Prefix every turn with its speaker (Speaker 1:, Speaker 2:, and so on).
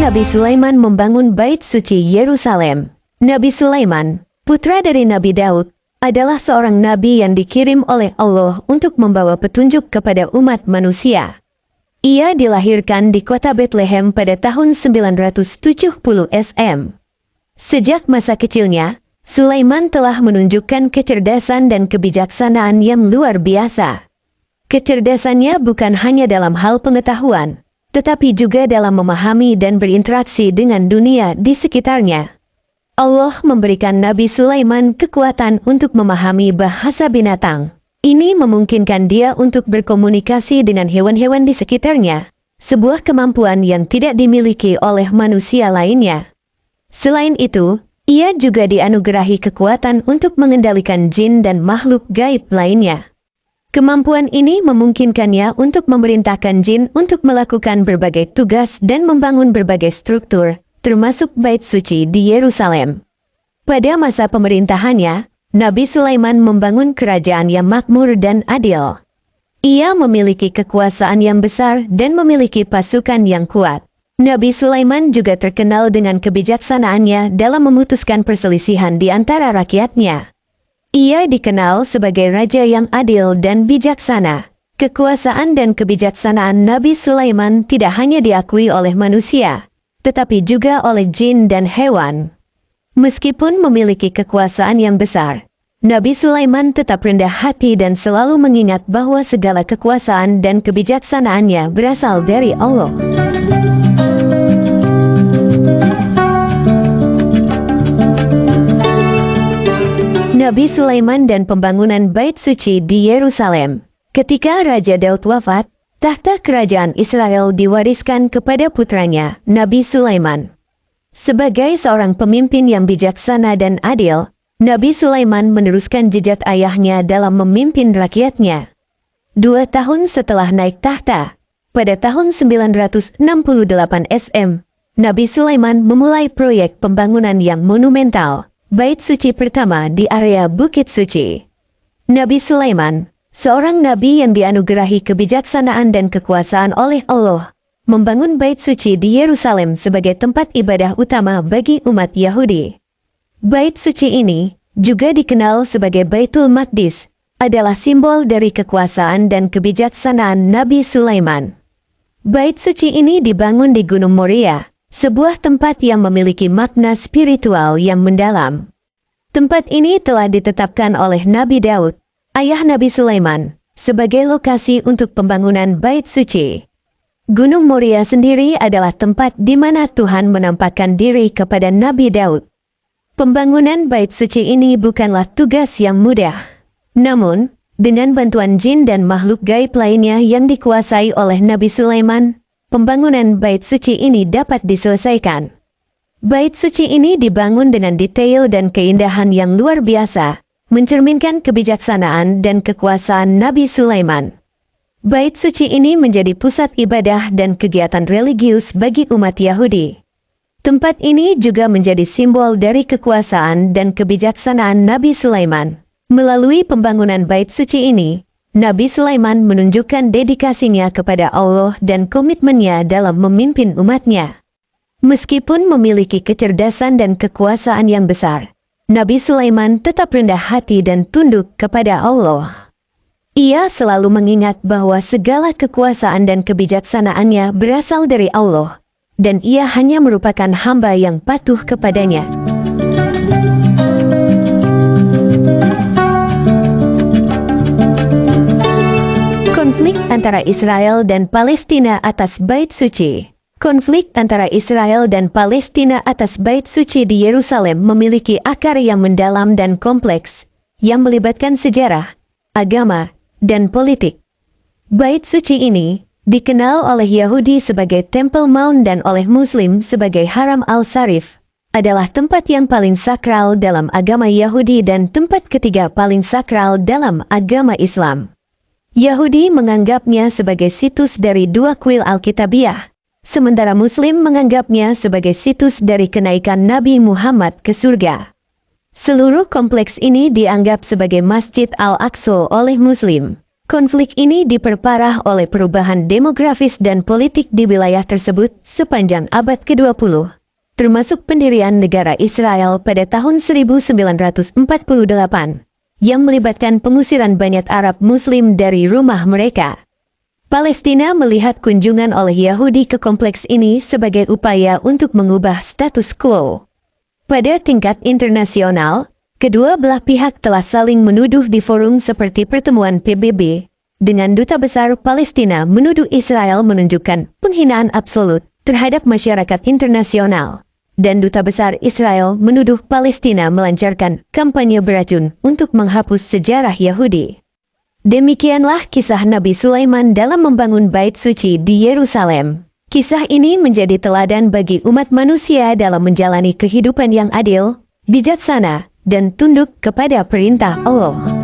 Speaker 1: Nabi Sulaiman membangun Bait Suci Yerusalem. Nabi Sulaiman, putra dari Nabi Daud, adalah seorang nabi yang dikirim oleh Allah untuk membawa petunjuk kepada umat manusia. Ia dilahirkan di kota Bethlehem pada tahun 970 SM. Sejak masa kecilnya, Sulaiman telah menunjukkan kecerdasan dan kebijaksanaan yang luar biasa. Kecerdasannya bukan hanya dalam hal pengetahuan, tetapi juga dalam memahami dan berinteraksi dengan dunia di sekitarnya. Allah memberikan Nabi Sulaiman kekuatan untuk memahami bahasa binatang. Ini memungkinkan dia untuk berkomunikasi dengan hewan-hewan di sekitarnya, sebuah kemampuan yang tidak dimiliki oleh manusia lainnya. Selain itu, ia juga dianugerahi kekuatan untuk mengendalikan jin dan makhluk gaib lainnya. Kemampuan ini memungkinkannya untuk memerintahkan jin untuk melakukan berbagai tugas dan membangun berbagai struktur, termasuk Bait Suci di Yerusalem. Pada masa pemerintahannya, Nabi Sulaiman membangun kerajaan yang makmur dan adil. Ia memiliki kekuasaan yang besar dan memiliki pasukan yang kuat. Nabi Sulaiman juga terkenal dengan kebijaksanaannya dalam memutuskan perselisihan di antara rakyatnya. Ia dikenal sebagai raja yang adil dan bijaksana. Kekuasaan dan kebijaksanaan Nabi Sulaiman tidak hanya diakui oleh manusia, tetapi juga oleh jin dan hewan. Meskipun memiliki kekuasaan yang besar, Nabi Sulaiman tetap rendah hati dan selalu mengingat bahwa segala kekuasaan dan kebijaksanaannya berasal dari Allah. Nabi Sulaiman dan pembangunan Bait Suci di Yerusalem. Ketika Raja Daud wafat, tahta kerajaan Israel diwariskan kepada putranya, Nabi Sulaiman. Sebagai seorang pemimpin yang bijaksana dan adil, Nabi Sulaiman meneruskan jejak ayahnya dalam memimpin rakyatnya. 2 tahun setelah naik tahta, pada tahun 968 SM, Nabi Sulaiman memulai proyek pembangunan yang monumental, Bait Suci pertama di area Bukit Suci. Nabi Sulaiman, seorang nabi yang dianugerahi kebijaksanaan dan kekuasaan oleh Allah, membangun Bait Suci di Yerusalem sebagai tempat ibadah utama bagi umat Yahudi. Bait Suci ini, juga dikenal sebagai Baitul Maqdis, adalah simbol dari kekuasaan dan kebijaksanaan Nabi Sulaiman. Bait Suci ini dibangun di Gunung Moria, sebuah tempat yang memiliki makna spiritual yang mendalam. Tempat ini telah ditetapkan oleh Nabi Daud, ayah Nabi Sulaiman, sebagai lokasi untuk pembangunan Bait Suci. Gunung Moria sendiri adalah tempat di mana Tuhan menampakkan diri kepada Nabi Daud. Pembangunan Bait Suci ini bukanlah tugas yang mudah. Namun, dengan bantuan jin dan makhluk gaib lainnya yang dikuasai oleh Nabi Sulaiman, pembangunan Bait Suci ini dapat diselesaikan. Bait Suci ini dibangun dengan detail dan keindahan yang luar biasa, mencerminkan kebijaksanaan dan kekuasaan Nabi Sulaiman. Bait Suci ini menjadi pusat ibadah dan kegiatan religius bagi umat Yahudi. Tempat ini juga menjadi simbol dari kekuasaan dan kebijaksanaan Nabi Sulaiman. Melalui pembangunan Bait Suci ini, Nabi Sulaiman menunjukkan dedikasinya kepada Allah dan komitmennya dalam memimpin umatnya. Meskipun memiliki kecerdasan dan kekuasaan yang besar, Nabi Sulaiman tetap rendah hati dan tunduk kepada Allah. Ia selalu mengingat bahwa segala kekuasaan dan kebijaksanaannya berasal dari Allah, dan ia hanya merupakan hamba yang patuh kepadanya. Konflik antara Israel dan Palestina atas Bait Suci. Konflik antara Israel dan Palestina atas Bait Suci di Yerusalem memiliki akar yang mendalam dan kompleks, yang melibatkan sejarah, agama, dan politik. Bait Suci ini dikenal oleh Yahudi sebagai Temple Mount dan oleh Muslim sebagai Haram al-Sharif, adalah tempat yang paling sakral dalam agama Yahudi dan tempat ketiga paling sakral dalam agama Islam. Yahudi menganggapnya sebagai situs dari dua kuil Alkitabiah, sementara Muslim menganggapnya sebagai situs dari kenaikan Nabi Muhammad ke surga. Seluruh kompleks ini dianggap sebagai Masjid Al-Aqsa oleh Muslim, Konflik ini diperparah oleh perubahan demografis dan politik di wilayah tersebut sepanjang abad ke-20, termasuk pendirian negara Israel pada tahun 1948, yang melibatkan pengusiran banyak Arab Muslim dari rumah mereka. Palestina melihat kunjungan oleh Yahudi ke kompleks ini sebagai upaya untuk mengubah status quo. Pada tingkat internasional, kedua belah pihak telah saling menuduh di forum seperti pertemuan PBB, dengan Duta Besar Palestina menuduh Israel menunjukkan penghinaan absolut terhadap masyarakat internasional, dan Duta Besar Israel menuduh Palestina melancarkan kampanye beracun untuk menghapus sejarah Yahudi. Demikianlah kisah Nabi Sulaiman dalam membangun Bait Suci di Yerusalem. Kisah ini menjadi teladan bagi umat manusia dalam menjalani kehidupan yang adil, bijaksana, dan tunduk kepada perintah Allah.